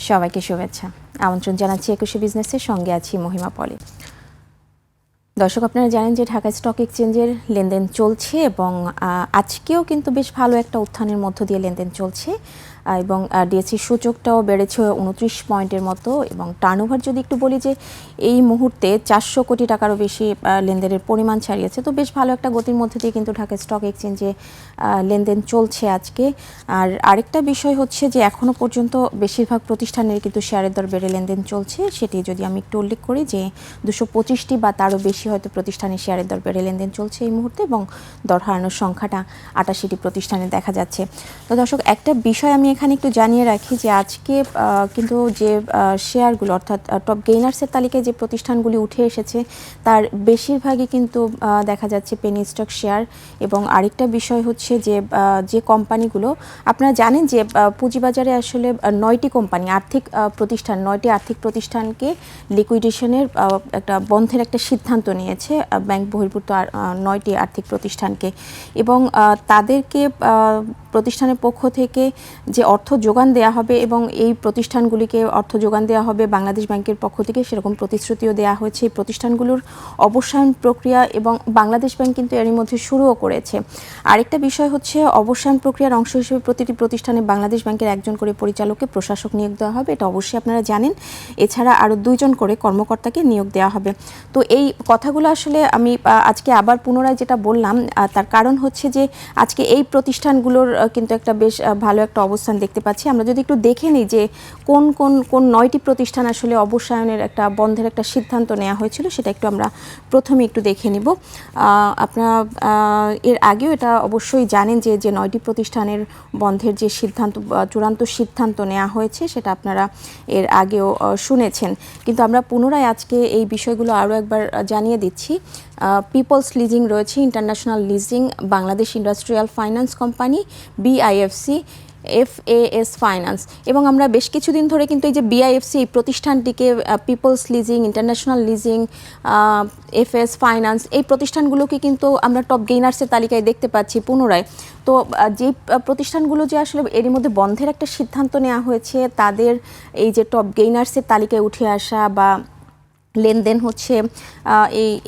সবাইকে শুভেচ্ছা। আমন্ত্রণ জানাচ্ছি একুশে বিজনেসের সঙ্গে আছি মহিমা পলি। দর্শক, আপনারা জানেন যে ঢাকা স্টক এক্সচেঞ্জের লেনদেন চলছে এবং আজকেও কিন্তু বেশ ভালো একটা উত্থানের মধ্য দিয়ে লেনদেন চলছে এবং ডিএসসি সূচকটাও বেড়েছে 29 পয়েন্টের মতো এবং টার্নওভার যদি একটু বলি যে এই মুহূর্তে 400 কোটি টাকারও বেশি লেনদেনের পরিমাণ ছাড়িয়েছে। তো বেশ ভালো একটা গতির মধ্যে দিয়ে কিন্তু ঢাকা স্টক এক্সচেঞ্জে লেনদেন চলছে আজকে। আর আরেকটা বিষয় হচ্ছে যে এখনও পর্যন্ত বেশিরভাগ প্রতিষ্ঠানের কিন্তু শেয়ারের দর বেড়ে লেনদেন চলছে। সেটি যদি আমি একটু উল্লেখ করি যে 225টি বা তারও বেশি হয়তো প্রতিষ্ঠানের শেয়ারের দর বেড়ে লেনদেন চলছে এই মুহূর্তে এবং দর হারানোর সংখ্যাটা 88টি প্রতিষ্ঠানে দেখা যাচ্ছে। তো দর্শক, একটা বিষয় আমি এখানে একটু জানিয়ে রাখি যে আজকে কিন্তু যে শেয়ারগুলো অর্থাৎ টপ গেইনার্সের তালিকায় যে প্রতিষ্ঠানগুলি উঠে এসেছে তার বেশিরভাগই কিন্তু দেখা যাচ্ছে পেনি স্টক শেয়ার। এবং আরেকটা বিষয় হচ্ছে যে যে কোম্পানিগুলো, আপনারা জানেন যে পুঁজিবাজারে আসলে 9টি কোম্পানি নয়টি আর্থিক প্রতিষ্ঠানকে লিকুইডেশনের একটা বন্ধের একটা সিদ্ধান্ত নিয়েছে ব্যাংক বহির্ভূত 9টি আর্থিক প্রতিষ্ঠানকে এবং তাদেরকে প্রতিষ্ঠানের পক্ষ থেকে যে অর্থ যোগান দেওয়া হবে এবং এই প্রতিষ্ঠানগুলিকে অর্থ যোগান দেওয়া হবে বাংলাদেশ ব্যাংকের পক্ষ থেকে, সেরকম প্রতিশ্রুতিও দেওয়া হয়েছে। এই প্রতিষ্ঠানগুলোর অবসান প্রক্রিয়া এবং বাংলাদেশ ব্যাংক কিন্তু এরই মধ্যে শুরুও করেছে। আরেকটা বিষয় হচ্ছে অবসান প্রক্রিয়ার অংশ হিসেবে প্রতিটি প্রতিষ্ঠানে বাংলাদেশ ব্যাংকের একজন করে পরিচালককে প্রশাসক নিয়োগ দেওয়া হবে, এটা অবশ্যই আপনারা জানেন। এছাড়া আরও 2 জন করে কর্মকর্তাকে নিয়োগ দেওয়া হবে। তো এই কথাগুলো আসলে আমি আজকে আবার পুনরায় যেটা বললাম তার কারণ হচ্ছে যে আজকে এই প্রতিষ্ঠানগুলোর কিন্তু একটা বেশ ভালো একটা অবস্থান দেখতে পাচ্ছি। আমরা যদি একটু দেখে নিই যে কোন 9টি প্রতিষ্ঠান আসলে অবসায়নের একটা বন্ধের একটা সিদ্ধান্ত নেওয়া হয়েছিল, সেটা একটু আমরা প্রথমে একটু দেখে নিব। আপনারা এর আগেও এটা অবশ্যই জানেন যে 9টি প্রতিষ্ঠানের বন্ধের যে সিদ্ধান্ত, চূড়ান্ত সিদ্ধান্ত নেওয়া হয়েছে সেটা আপনারা এর আগেও শুনেছেন, কিন্তু আমরা পুনরায় আজকে এই বিষয়গুলো আরও একবার জানিয়ে দিচ্ছি। পিপলস লিজিং রয়েছে, international leasing, Bangladesh industrial finance company, BIFC, FAS finance. এবং আমরা বেশ কিছুদিন ধরে কিন্তু এই যে বিআইএফসি এই প্রতিষ্ঠানটিকে Peoples Leasing, International Leasing, FAS Finance এই প্রতিষ্ঠানগুলোকে কিন্তু আমরা টপ গেইনার্সের তালিকায় দেখতে পাচ্ছি পুনরায়। তো যে প্রতিষ্ঠানগুলো যে আসলে এরই মধ্যে বন্ধের একটা সিদ্ধান্ত নেওয়া হয়েছে তাদের এই যে টপ গেইনার্সের তালিকায় উঠে আসা বা লেনদেন হচ্ছে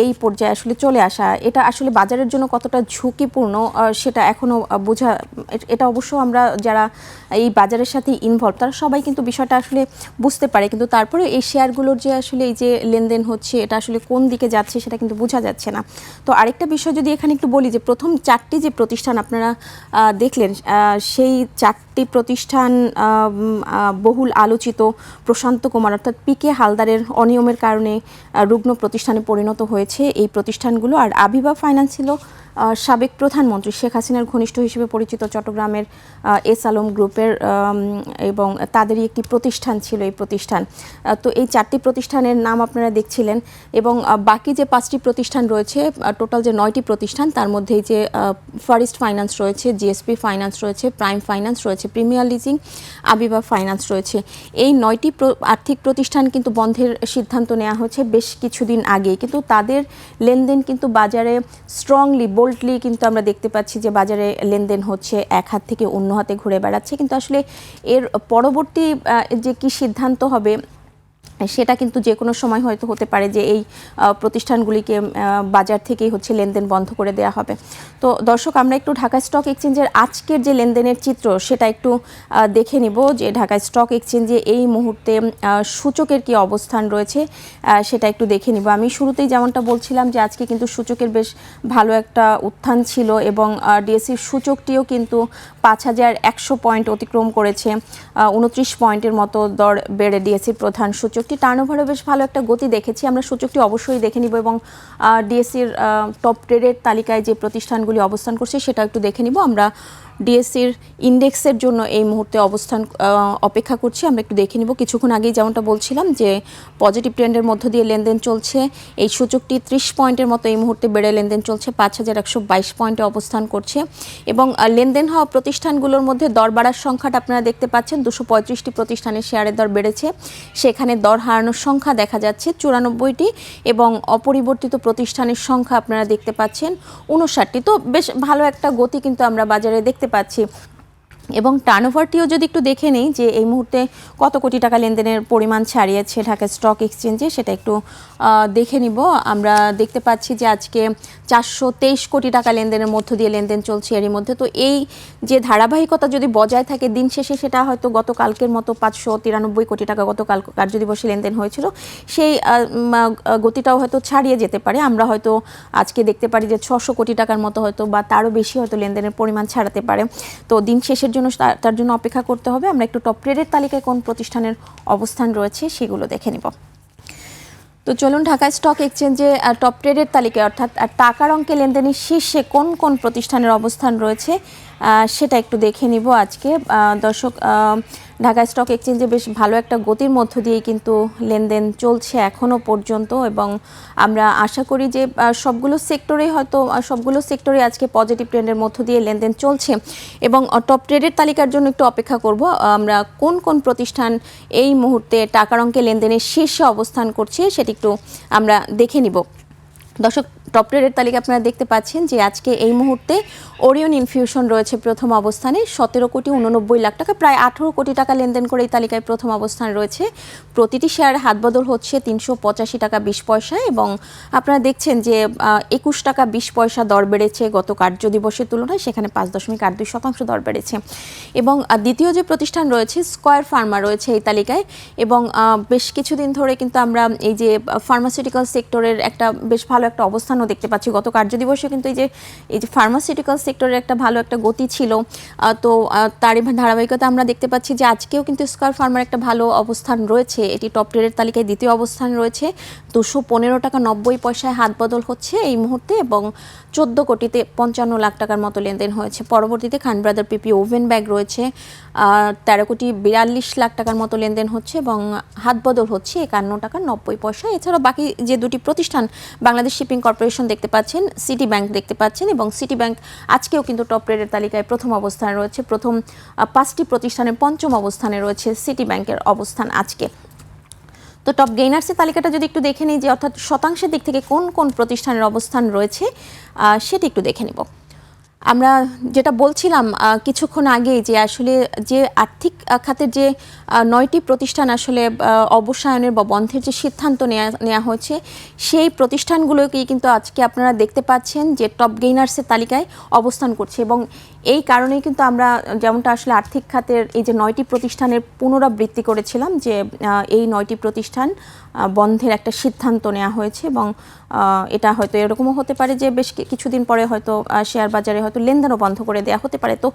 এই পর্যায়ে আসলে চলে আসা, এটা আসলে বাজারের জন্য কতটা ঝুঁকিপূর্ণ সেটা এখনও এটা অবশ্য আমরা যারা এই বাজারের সাথে ইনভলভ তারা সবাই কিন্তু বিষয়টা আসলে বুঝতে পারে, কিন্তু তারপরে এই শেয়ারগুলোর যে আসলে এই যে লেনদেন হচ্ছে এটা আসলে কোন দিকে যাচ্ছে সেটা কিন্তু বোঝা যাচ্ছে না। তো আরেকটা বিষয় যদি এখানে একটু বলি যে প্রথম 4টি যে প্রতিষ্ঠান আপনারা দেখলেন সেই 4টি প্রতিষ্ঠান বহুল আলোচিত প্রশান্ত কুমার অর্থাৎ পিকে হালদারের অনিয়মের কারণে রুগ্ন প্রতিষ্ঠানে পরিণত হয়েছে এই প্রতিষ্ঠানগুলো। আর আবিবা ফাইন্যান্স ছিল সাবেক প্রধানমন্ত্রী শেখ হাসিনার ঘনিষ্ঠ হিসেবে পরিচিত চট্টগ্রামের এস আলম গ্রুপের এবং তাদেরই একটি প্রতিষ্ঠান ছিল এই প্রতিষ্ঠান। তো এই 4টি প্রতিষ্ঠানের নাম আপনারা দেখছিলেন এবং বাকি যে 5টি প্রতিষ্ঠান রয়েছে, টোটাল যে 9টি প্রতিষ্ঠান তার মধ্যে যে ফরেস্ট ফাইন্যান্স রয়েছে, জিএসপি ফাইন্যান্স রয়েছে, প্রাইম ফাইন্যান্স রয়েছে, প্রিমিয়ার লিজিং, আবিবা ফাইন্যান্স রয়েছে। এই 9টি আর্থিক প্রতিষ্ঠান কিন্তু বন্ধের সিদ্ধান্ত নেওয়া হয়েছে বেশ কিছুদিন আগে, কিন্তু তাদের লেনদেন কিন্তু বাজারে স্ট্রংলি বোল্ডলি কিন্তু আমরা দেখতে পাচ্ছি যে বাজারে লেনদেন হচ্ছে, এক হাত থেকে অন্য হাতে ঘুরে বেড়াচ্ছে। কিন্তু আসলে এর পরবর্তী যে কি সিদ্ধান্ত হবে সেটা কিন্তু যে কোনো সময় হয়তো হতে পারে যে এই প্রতিষ্ঠানগুলিকে বাজার থেকেই হচ্ছে লেনদেন বন্ধ করে দেওয়া হবে। তো দর্শক, আমরা একটু ঢাকা স্টক এক্সচেঞ্জের আজকের যে লেনদেনের চিত্র সেটা একটু দেখে নিব যে ঢাকা স্টক এক্সচেঞ্জে এই মুহূর্তে সূচকের কি অবস্থান রয়েছে সেটা একটু দেখে নিব। আমি শুরুতেই যেমনটা বলছিলাম যে আজকে কিন্তু সূচকের বেশ ভালো একটা উত্থান ছিল এবং ডিএসসির সূচকটিও কিন্তু 5100 পয়েন্ট অতিক্রম করেছে, 29 পয়েন্টের মতো দর বেড়ে ডিএসসির প্রধান সূচকটি। টার্নওভারে বেশ ভালো একটা গতি দেখেছি আমরা, সূচকটি অবশ্যই দেখে নিব এবং ডিএসসির টপ ট্রেডের তালিকায় যে প্রতিষ্ঠানগুলি অবস্থান করছে সেটা একটু দেখে নিব। আমরা ডিএসসির ইন্ডেক্সের জন্য এই মুহূর্তে অবস্থান অপেক্ষা করছি, আমরা একটু দেখে নিব। কিছুক্ষণ আগেই যেমনটা বলছিলাম যে পজিটিভ ট্রেন্ডের মধ্য দিয়ে লেনদেন চলছে, এই সূচকটি 30 পয়েন্টের মতো এই মুহূর্তে বেড়ে লেনদেন চলছে, 5122 পয়েন্টে অবস্থান করছে এবং লেনদেন হওয়া প্রতিষ্ঠানগুলোর মধ্যে দর বাড়ার সংখ্যাটা আপনারা দেখতে পাচ্ছেন। 235টি প্রতিষ্ঠানের শেয়ারের দর বেড়েছে, সেখানে দর হারানোর সংখ্যা দেখা যাচ্ছে 94টি এবং অপরিবর্তিত প্রতিষ্ঠানের সংখ্যা আপনারা দেখতে পাচ্ছেন 59টি। তো বেশ ভালো একটা গতি কিন্তু আমরা বাজারে দেখতে পাচ্ছি। এবং টার্নওভারটিও যদি একটু দেখে নেই যে এই মুহূর্তে কত কোটি টাকা লেনদেনের পরিমাণ ছাড়িয়েছে ঢাকা স্টক এক্সচেঞ্জে, সেটা একটু দেখে নিব। আমরা দেখতে পাচ্ছি যে আজকে 423 কোটি টাকা লেনদেনের মধ্য দিয়ে লেনদেন চলছে এরই মধ্যে। তো এই যে ধারাবাহিকতা যদি বজায় থাকে দিন শেষে, সেটা হয়তো গতকালকের মতো 593 কোটি টাকা গতকাল কার্যদিবসে লেনদেন হয়েছিল, সেই গতিটাও হয়তো ছাড়িয়ে যেতে পারে। আমরা হয়তো আজকে দেখতে পারি যে 600 কোটি টাকার মতো হয়তো বা তারও বেশি হয়তো লেনদেনের পরিমাণ ছাড়াতে পারে। তো দিন শেষের জন্য তার জন্য অপেক্ষা করতে হবে। আমরা একটু টপ ট্রেডের তালিকায় কোন প্রতিষ্ঠানের অবস্থান রয়েছে সেগুলো দেখে নিব। তো চলুন ঢাকা স্টক এক্সচেঞ্জে টপ ট্রেডের তালিকায় অর্থাৎ টাকার অঙ্কে লেনদেনের শীর্ষে কোন কোন প্রতিষ্ঠানের অবস্থান রয়েছে সেটা একটু দেখে নিব আজকে। দর্শক, ঢাকা স্টক এক্সচেঞ্জে বেশ ভালো একটা গতির মধ্য দিয়েই কিন্তু লেনদেন চলছে এখনও পর্যন্ত, এবং আমরা আশা করি যে সবগুলো সেক্টরে আজকে পজিটিভ ট্রেন্ডের মধ্য দিয়ে লেনদেন চলছে। এবং টপ ট্রেডের তালিকার জন্য একটু অপেক্ষা করব আমরা কোন কোন প্রতিষ্ঠান এই মুহূর্তে টাকার অঙ্কে লেনদেনের শীর্ষে অবস্থান করছে সেটি একটু আমরা দেখে নিব। দর্শক, টপ ট্রেডের তালিকা আপনারা দেখতে পাচ্ছেন যে আজকে এই মুহূর্তে ওরিয়ন ইনফিউশন রয়েছে প্রথম অবস্থানে 17,89,00,000 টাকা, প্রায় 18 কোটি টাকা লেনদেন করে এই তালিকায় প্রথম অবস্থান রয়েছে। প্রতিটি শেয়ার হাতবদল হচ্ছে 385 টাকা 20 পয়সায়, এবং আপনারা দেখছেন যে 21 টাকা 20 পয়সা দর বেড়েছে গত কার্যদিবসের তুলনায়, সেখানে 5.82% দর বেড়েছে। এবং দ্বিতীয় যে প্রতিষ্ঠান রয়েছে স্কয়ার ফার্মা রয়েছে এই তালিকায়, এবং বেশ কিছুদিন ধরে কিন্তু আমরা এই যে ফার্মাসিউটিক্যাল সেক্টরের একটা বেশ ভালো একটা অবস্থানও দেখতে পাচ্ছি। গত কার্যদিবসে কিন্তু এই যে ফার্মাসিউটিক্যাল সেক্টরের একটা ভালো একটা গতি ছিল, তো তারই ধারাবাহিকতা আমরা দেখতে পাচ্ছি যে আজকেও কিন্তু স্কয়ার ফার্মার একটা ভালো অবস্থান রয়েছে। এটি টপ ট্রেডের তালিকায় দ্বিতীয় অবস্থান রয়েছে, 215 টাকা 90 পয়সায় হাত বদল হচ্ছে এই মুহূর্তে, এবং 14,55,00,000 টাকার মতো লেনদেন হয়েছে। পরবর্তীতে খান ব্রাদার পিপি ওভেন ব্যাগ রয়েছে, 13,42,00,000 টাকার মতো লেনদেন হচ্ছে, এবং হাত বদল হচ্ছে 51 টাকা 90 পয়সা। এছাড়াও বাকি যে দুটি প্রতিষ্ঠান বাংলাদেশ শিপিং কর্পোরেশন দেখতে পাচ্ছেন, সিটি ব্যাংক দেখতে পাচ্ছেন, এবং সিটি ব্যাংক আজকেও কিন্তু টপ ট্রেডের তালিকায় প্রথম অবস্থানে রয়েছে। প্রথম 5টি প্রতিষ্ঠানের পঞ্চম অবস্থানে রয়েছে সিটি ব্যাংকের অবস্থান আজকে। তো টপ গেইনার্সের তালিকাটা যদি একটু দেখে নিই যে অর্থাৎ শতাংশের দিক থেকে কোন কোন প্রতিষ্ঠানের অবস্থান রয়েছে সেটি একটু দেখে নিব। আমরা যেটা বলছিলাম কিছুক্ষণ আগেই যে আসলে যে আর্থিক খাতের যে 9টি প্রতিষ্ঠান আসলে অবসায়নের বা বন্ধের যে সিদ্ধান্ত নেওয়া হয়েছে, সেই প্রতিষ্ঠানগুলোকেই কিন্তু আজকে আপনারা দেখতে পাচ্ছেন যে টপ গেইনার্সের তালিকায় অবস্থান করছে। এবং এই কারণেই কিন্তু আমরা যেমনটা আসলে আর্থিক খাতের এই যে 9টি প্রতিষ্ঠানের পুনরাবৃত্তি করেছিলাম যে এই 9টি প্রতিষ্ঠান বন্ধের একটা সিদ্ধান্ত নেওয়া হয়েছে, এবং এটা হয়তো এরকমও হতে পারে যে বেশ কিছুদিন পরে হয়তো শেয়ার বাজারে হয়তো লেনদেনও বন্ধ করে দেওয়া হতে পারে। তো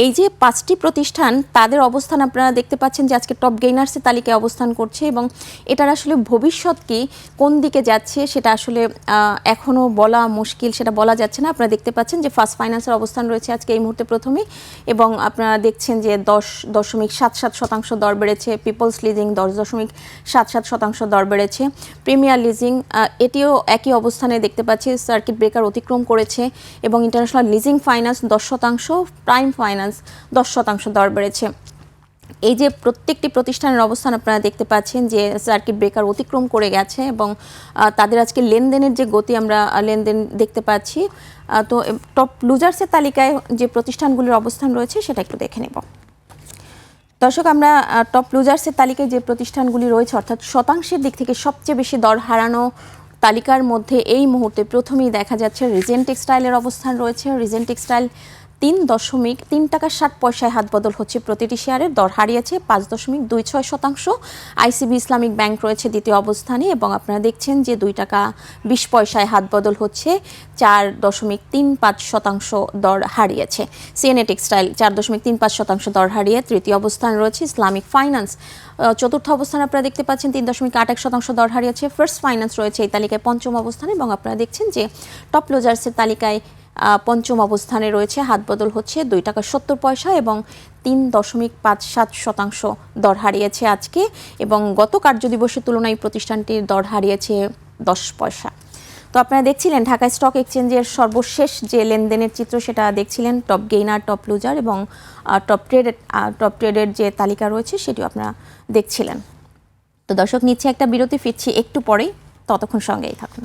এই যে 5টি প্রতিষ্ঠান তাদের অবস্থান আপনারা দেখতে পাচ্ছেন যে আজকে টপ গেইনার্সের তালিকায় অবস্থান করছে, এবং এটার আসলে ভবিষ্যৎ কি কোন দিকে যাচ্ছে সেটা আসলে এখনও বলা মুশকিল, সেটা বলা যাচ্ছে না। আপনারা দেখতে পাচ্ছেন যে ফার্স্ট ফাইন্যান্সের অবস্থান রয়েছে আজকে এই মুহূর্তে প্রথমে, এবং আপনারা দেখছেন যে 10.77% দর বেড়েছে। পিপলস লিজিং 10.77% দর বেড়েছে। প্রিমিয়ার লিজিং এটিও একই অবস্থানে দেখতে পাচ্ছি, সার্কিট ব্রেকার অতিক্রম করেছে, এবং international leasing finance 10%, prime finance 10% দর বেড়েছে। এই যে প্রত্যেকটি প্রতিষ্ঠানের অবস্থান আপনারা দেখতে পাচ্ছেন যে সার্কিট ব্রেকার অতিক্রম করে গেছে, এবং তাদের আজকে লেনদেনের যে গতি আমরা লেনদেন দেখতে পাচ্ছি। তো টপ লুজার্সের তালিকায় যে প্রতিষ্ঠানগুলির অবস্থান রয়েছে সেটা একটু দেখে নেব। দর্শক, আমরা টপ লুজার্সের তালিকায় যে প্রতিষ্ঠানগুলি রয়েছে অর্থাৎ শতাংশের দিক থেকে সবচেয়ে বেশি দর হারানো তালিকার মধ্যে এই মুহূর্তে প্রথমেই দেখা যাচ্ছে রিজেন্ট টেক্সটাইলের অবস্থান রয়েছে। রিজেন্ট টেক্সটাইল 3.3 টাকা 60 পয়সায় হাত বদল হচ্ছে প্রতিটি শেয়ারের, দর হারিয়েছে 5.26%। আইসিবি ইসলামিক ব্যাংক রয়েছে দ্বিতীয় অবস্থানে, এবং আপনারা দেখছেন যে 2 টাকা 20 পয়সায় হাত বদল হচ্ছে, 4.35% দর হারিয়েছে। সিএনএ টেক্সটাইল 4.35% দর হারিয়ে তৃতীয় অবস্থান রয়েছে। ইসলামিক ফাইন্যান্স চতুর্থ অবস্থানে আপনারা দেখতে পাচ্ছেন 3.81% দর হারিয়েছে। ফার্স্ট ফাইন্যান্স রয়েছে এই তালিকায় পঞ্চম অবস্থানে, এবং আপনারা দেখছেন যে টপ লুজার্সের তালিকায় পঞ্চম অবস্থানে রয়েছে, হাত বদল হচ্ছে 2 টাকা 70 পয়সা, এবং 3.57% দর হারিয়েছে আজকে, এবং গত কার্যদিবসের তুলনায় প্রতিষ্ঠানটির দর হারিয়েছে 10 পয়সা। তো আপনারা দেখছিলেন ঢাকা স্টক এক্সচেঞ্জের সর্বশেষ যে লেনদেনের চিত্র সেটা দেখছিলেন, টপ গেইনার, টপ লুজার এবং টপ ট্রেডের যে তালিকা রয়েছে সেটিও আপনারা দেখছিলেন। তো দর্শক, নিচ্ছে একটা বিরতি, ফিরছি একটু পরেই, ততক্ষণ সঙ্গেই থাকুন।